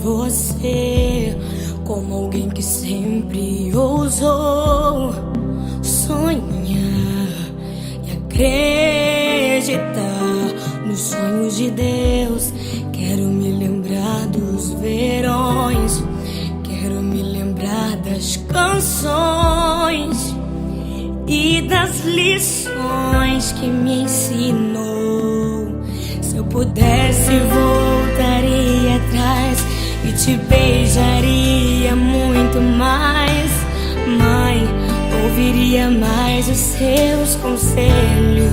você como alguém que sempre ousou sonhar e acreditar nos sonhos de Deus. Quero me lembrar dos verões, quero me lembrar das canções e das lições que me ensinou. Se eu pudesse, voltaria atrás e te beijaria muito mais. Mãe, ouviria mais os seus conselhos.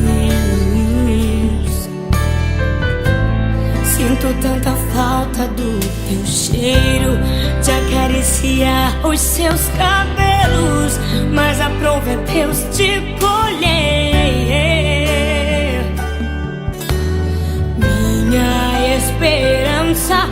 Sinto tanta falta do teu cheiro, de acariciar os seus cabelos, mas aprove a Deus te colher. Minha esperança